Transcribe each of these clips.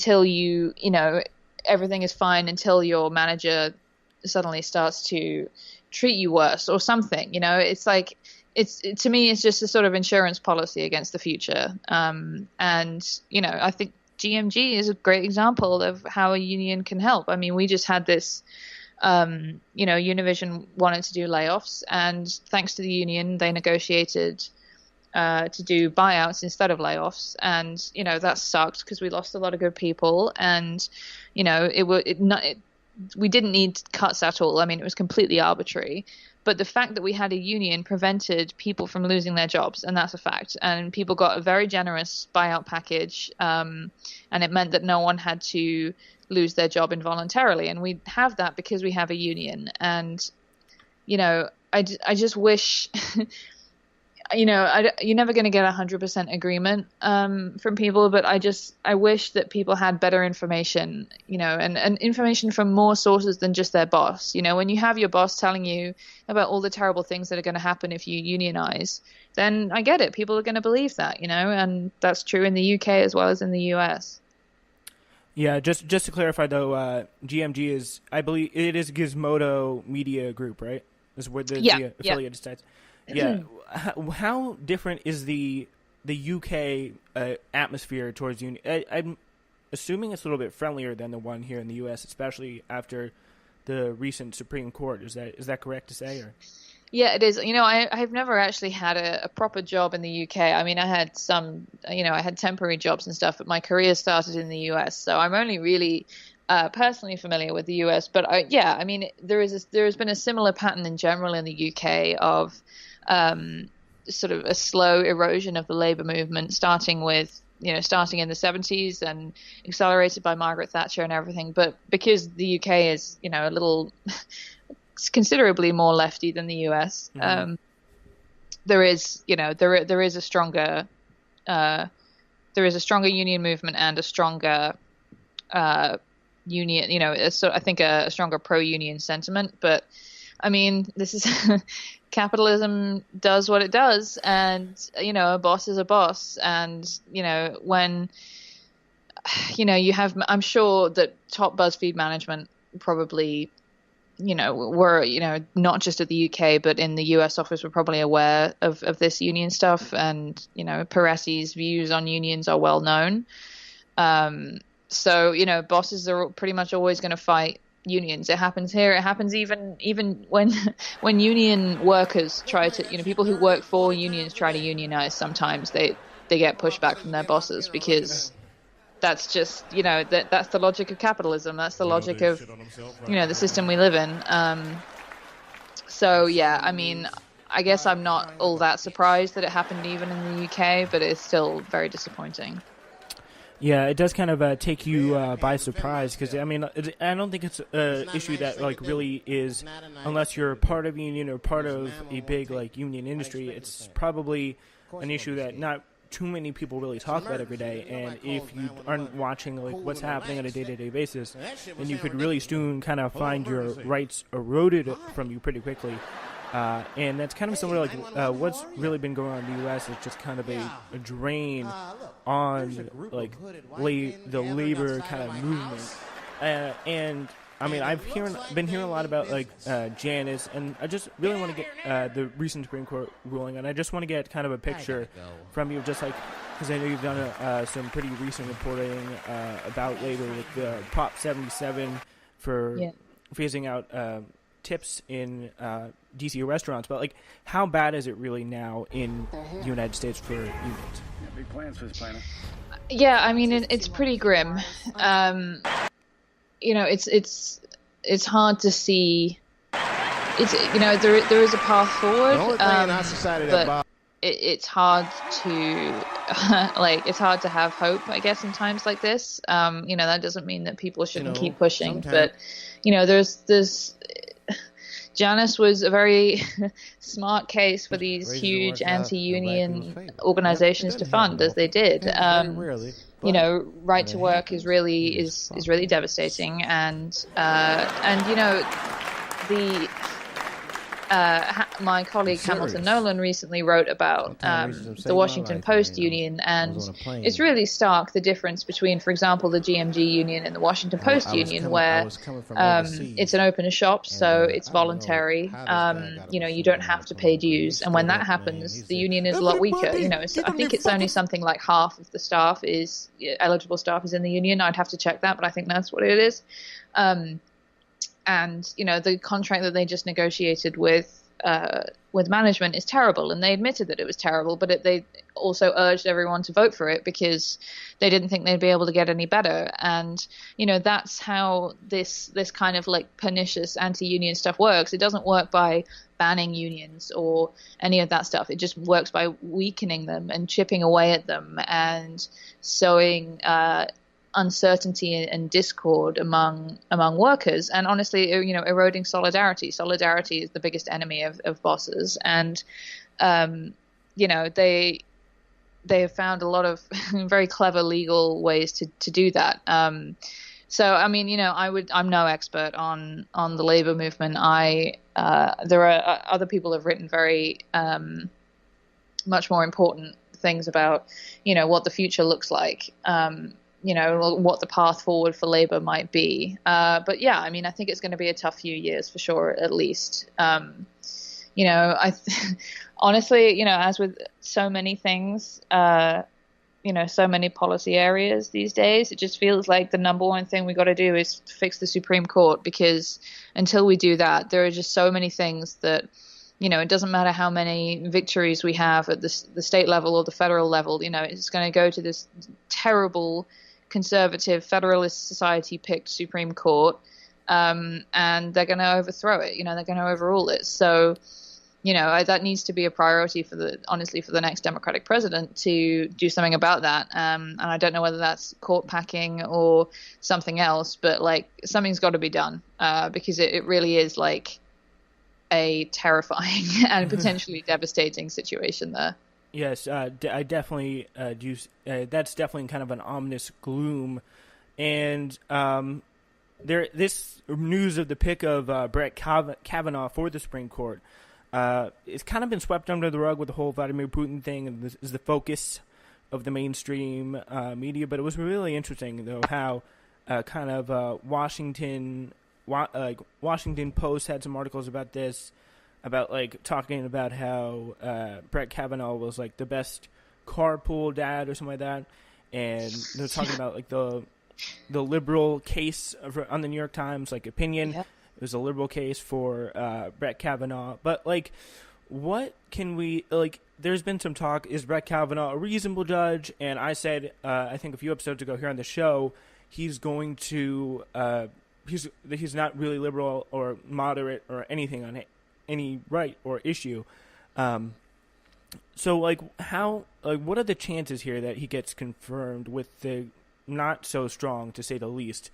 until everything is fine until your manager suddenly starts to treat you worse or something. It's like to me it's just a sort of insurance policy against the future. And I think GMG is a great example of how a union can help. I mean, we just had this Univision wanted to do layoffs, and thanks to the union they negotiated to do buyouts instead of layoffs, and that sucked because we lost a lot of good people, and we didn't need cuts at all. I mean, it was completely arbitrary, but the fact that we had a union prevented people from losing their jobs, and that's a fact. And people got a very generous buyout package, and it meant that no one had to lose their job involuntarily, and we have that because we have a union. And I just wish you're never going to get 100% agreement from people, but I wish that people had better information, and information from more sources than just their boss. When you have your boss telling you about all the terrible things that are going to happen if you unionize, then I get it. People are going to believe that, and that's true in the UK as well as in the US. Yeah, just to clarify though, GMG is, I believe it is Gizmodo Media Group, right? Is where the affiliated sites. Yeah. How different is the UK atmosphere towards union? I'm assuming it's a little bit friendlier than the one here in the US, especially after the recent Supreme Court. Is that correct to say? Or? Yeah, it is. I've never actually had a proper job in the UK. I mean, I had some, I had temporary jobs and stuff, but my career started in the US. So I'm only really personally familiar with the US. But there has been a similar pattern in general in the UK of sort of a slow erosion of the labor movement, starting in the 70s and accelerated by Margaret Thatcher and everything. But because the UK is, a little considerably more lefty than the US, there is a stronger union movement and a stronger union, I think a stronger pro-union sentiment. But I mean, this is capitalism does what it does, and a boss is a boss, and when you have, I'm sure that top BuzzFeed management probably were not just at the UK but in the US office were probably aware of this union stuff, and Perez's views on unions are well known. So bosses are pretty much always going to fight unions. It happens here. It happens even when union workers try to, people who work for unions try to unionize. Sometimes they get pushback from their bosses, because that's just that's the logic of capitalism. That's the logic of the system we live in. So yeah, I mean, I guess I'm not all that surprised that it happened even in the UK, but it's still very disappointing. Yeah, it does kind of take you by surprise, because I mean, I don't think it's an issue that really is, unless you're part of a union or part of a big union industry. It's probably an issue that not too many people really talk about every day, and if you aren't watching what's happening on a day-to-day basis, then you could really soon kind of find your rights eroded from you pretty quickly. And that's kind of similar what's really been going on in the U.S. is just kind of a drain on the labor kind of movement. And I mean, I've been hearing a lot about Janice, and I just really want to get the recent Supreme Court ruling, and I just want to get kind of a picture from you, just because I know you've done some pretty recent reporting about labor with the Prop 77 for phasing out tips in DC restaurants. But how bad is it really now in the United States for unions? Yeah, big plans for this planet. Yeah, I mean, it's pretty grim. It's hard to see. It's there is a path forward, but it's hard to it's hard to have hope, I guess, in times like this. That doesn't mean that people shouldn't keep pushing, but there's Janice was a very smart case for these huge anti-union organizations to fund, as they did. Right to work is really devastating, and my colleague Hamilton serious. Nolan recently wrote about the Washington Post union, and it's really stark, the difference between, for example, the GMG union and the Washington Post union, where it's an open shop, so it's voluntary. You don't have to pay dues, and when that happens, the union is a lot weaker. So I think it's only something like half of the staff is eligible staff is in the union. I'd have to check that, but I think that's what it is. And the contract that they just negotiated with management is terrible, and they admitted that it was terrible, but they also urged everyone to vote for it because they didn't think they'd be able to get any better. And that's how this kind of like pernicious anti-union stuff works. It doesn't work by banning unions or any of that stuff. It just works by weakening them and chipping away at them and sowing uncertainty and discord among workers, and honestly, eroding solidarity. Solidarity is the biggest enemy of bosses, and they have found a lot of very clever legal ways to do that. So I mean, I'm no expert on the labor movement. There are other people have written very much more important things about what the future looks like. What the path forward for labor might be. But yeah, I mean, I think it's going to be a tough few years for sure, at least. Honestly, as with so many things, so many policy areas these days, it just feels like the number one thing we got to do is fix the Supreme Court, because until we do that, there are just so many things that, it doesn't matter how many victories we have at the state level or the federal level, it's going to go to this terrible conservative Federalist Society picked Supreme Court, and they're going to overthrow it. They're going to overrule it. So, that needs to be a priority for the next Democratic president to do something about that. And I don't know whether that's court packing or something else, but like something's got to be done, because it really is like a terrifying and potentially devastating situation there. Yes, I definitely do. That's definitely kind of an ominous gloom, and this news of the pick of Brett Kavanaugh for the Supreme Court, it's kind of been swept under the rug with the whole Vladimir Putin thing, and this is the focus of the mainstream media. But it was really interesting, though, how Washington Post had some articles about this. About talking about how Brett Kavanaugh was like the best carpool dad or something like that, and they're talking about like the liberal case on the New York Times opinion. Yep. It was a liberal case for Brett Kavanaugh, but what can we There's been some talk: is Brett Kavanaugh a reasonable judge? And I said, I think a few episodes ago here on the show, he's going to he's not really liberal or moderate or anything on any right or issue. So what are the chances here that he gets confirmed with the not so strong, to say the least,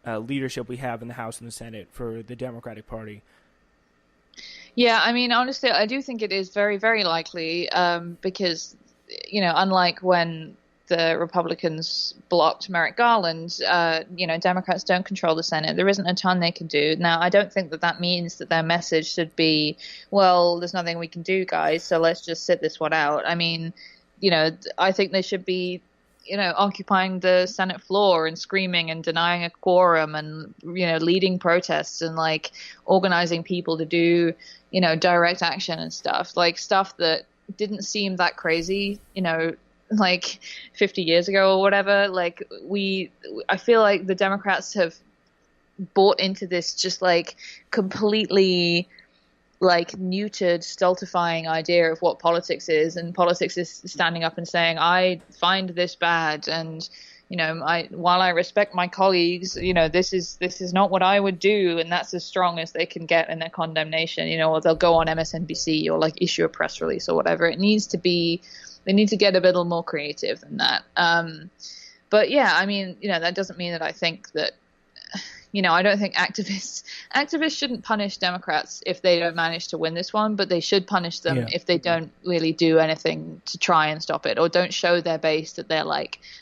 leadership we have in the House and the Senate for the Democratic Party? Yeah, I mean, honestly, I do think it is very, very likely, because, unlike when the Republicans blocked Merrick Garland, Democrats don't control the Senate. There isn't a ton they can do. Now, I don't think that means that their message should be, well, there's nothing we can do, guys, so let's just sit this one out. I mean, I think they should be, occupying the Senate floor and screaming and denying a quorum and, leading protests and organizing people to do, direct action and stuff that didn't seem that crazy, 50 years ago or whatever. I feel like the Democrats have bought into this just completely neutered, stultifying idea of what politics is, and politics is standing up and saying, I find this bad, and while I respect my colleagues, this is not what I would do, and that's as strong as they can get in their condemnation, or they'll go on MSNBC or issue a press release or whatever. They need to get a little more creative than that. But yeah, I mean, that doesn't mean that I think that, I don't think activists shouldn't punish Democrats if they don't manage to win this one, but they should punish them if they don't really do anything to try and stop it, or don't show their base that they're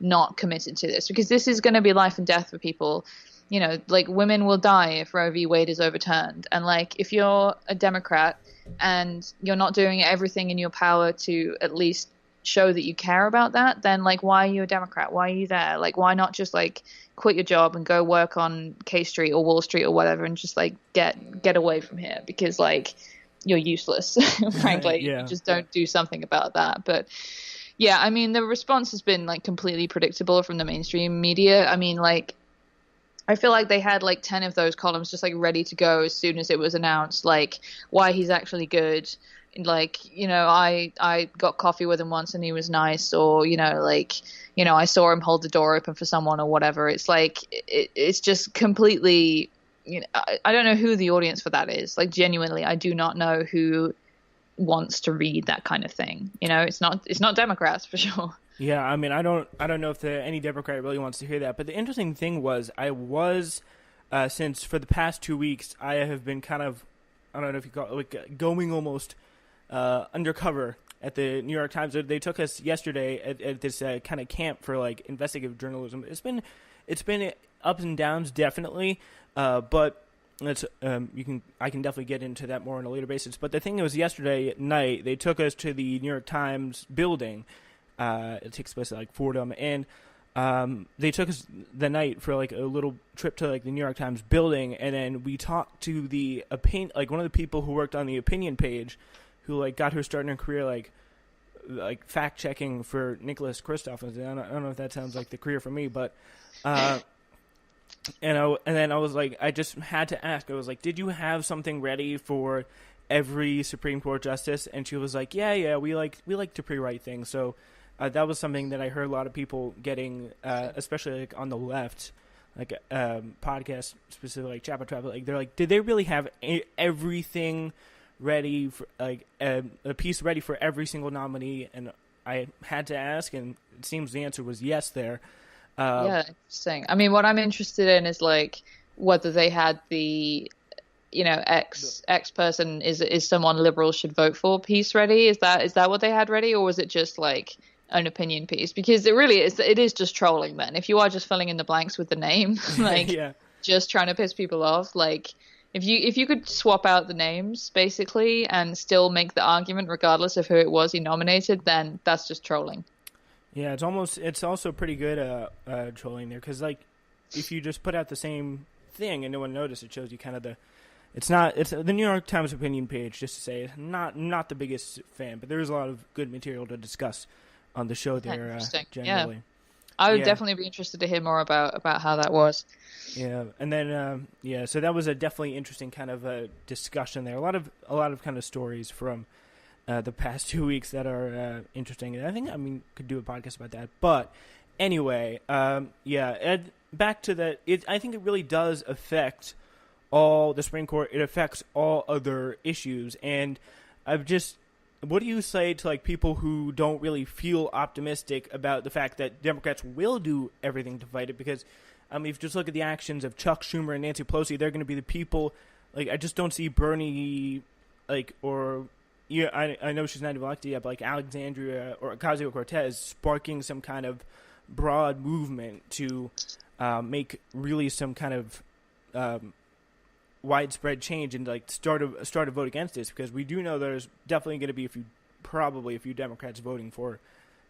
not committed to this, because this is going to be life and death for people. like women will die if Roe v. Wade is overturned. And like, if you're a Democrat and you're not doing everything in your power to at least show that you care about that, then like, why are you a Democrat? Why are you there? Like, why not just like quit your job and go work on K Street or Wall Street or whatever and just like get away from here? Because like, you're useless, frankly. Yeah. You just don't do something about that. But yeah, I mean, the response has been like completely predictable from the mainstream media. I mean, like, I feel like they had like 10 of those columns just like ready to go as soon as it was announced, like why he's actually good. Like, I got coffee with him once and he was nice, or, like, I saw him hold the door open for someone or whatever. It's like, it's just completely, I don't know who the audience for that is. Like, genuinely, I do not know who wants to read that kind of thing. It's not Democrats for sure. Yeah, I mean, I don't know if any Democrat really wants to hear that. But the interesting thing was, since for the past 2 weeks, I have been kind of, I don't know if you call it, like going almost undercover at the New York Times. They took us yesterday at this kind of camp for like investigative journalism. It's been ups and downs, definitely, but I can definitely get into that more on a later basis. But the thing was, yesterday night they took us to the New York Times building. It takes place at like Fordham, and they took us the night for like a little trip to like the New York Times building, and then we talked to the one of the people who worked on the opinion page, who like got her start in her career like fact checking for Nicholas Kristof. I don't know if that sounds like the career for me, but and then I was like, I just had to ask. I was like, did you have something ready for every Supreme Court justice? And she was like, yeah, we like to pre-write things. So that was something that I heard a lot of people getting, especially like on the left, like podcasts specifically like Chapel Travel. Like they're like, did they really have everything ready for like a piece ready for every single nominee? And I had to ask, and it seems the answer was yes there. Yeah, interesting. I mean, what I'm interested in is like whether they had the X person is someone liberals should vote for piece ready. Is that what they had ready, or was it just like an opinion piece? Because it is just trolling then. If you are just filling in the blanks with the name, like yeah. Just trying to piss people off, like if you could swap out the names basically and still make the argument regardless of who it was he nominated, then that's just trolling. Yeah, it's also pretty good trolling there, because like if you just put out the same thing and no one noticed, it shows you kind of it's the New York Times opinion page, just to say, not the biggest fan, but there is a lot of good material to discuss on the show there generally. Yeah. I would definitely be interested to hear more about how that was. Yeah, and then so that was a definitely interesting kind of discussion there. A lot of kind of stories from the past 2 weeks that are interesting. And I think could do a podcast about that. But anyway, Ed, back to that. I think it really does affect all the Supreme Court. It affects all other issues. And what do you say to like people who don't really feel optimistic about the fact that Democrats will do everything to fight it? Because if you just look at the actions of Chuck Schumer and Nancy Pelosi, they're going to be the people. Like, I just don't see Bernie, I know she's not even elected yet, but like Alexandria or Ocasio-Cortez sparking some kind of broad movement to make really some kind of widespread change and like start a vote against this, because we do know there's definitely going to be a few Democrats voting for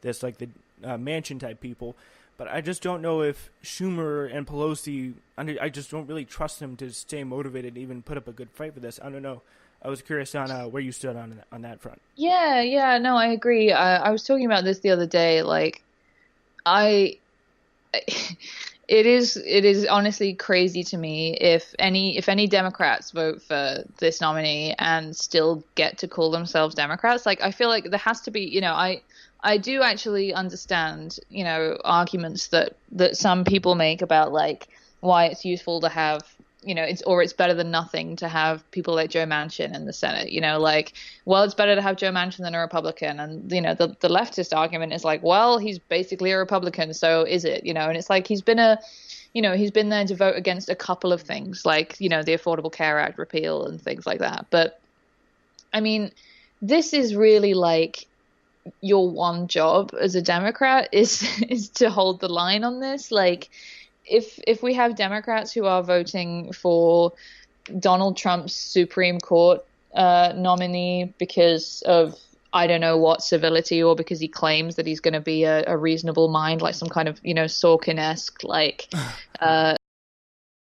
this, like the Manchin type people. But I just don't know if Schumer and Pelosi, I just don't really trust them to stay motivated and even put up a good fight for this. I don't know. I was curious on where you stood on that front. Yeah, no, I agree. I was talking about this the other day. Like, it is honestly crazy to me if any Democrats vote for this nominee and still get to call themselves Democrats. Like, I feel like there has to be, I do actually understand, arguments that some people make about like why it's useful to have, it's better than nothing to have people like Joe Manchin in the Senate, it's better to have Joe Manchin than a Republican. And, the leftist argument is like, well, he's basically a Republican. So is it, and it's like, he's been there to vote against a couple of things like, the Affordable Care Act repeal and things like that. But I mean, this is really like your one job as a Democrat is to hold the line on this. Like, if we have Democrats who are voting for Donald Trump's Supreme Court nominee because of I don't know what civility, or because he claims that he's going to be a reasonable mind, like some kind of Sorkin-esque like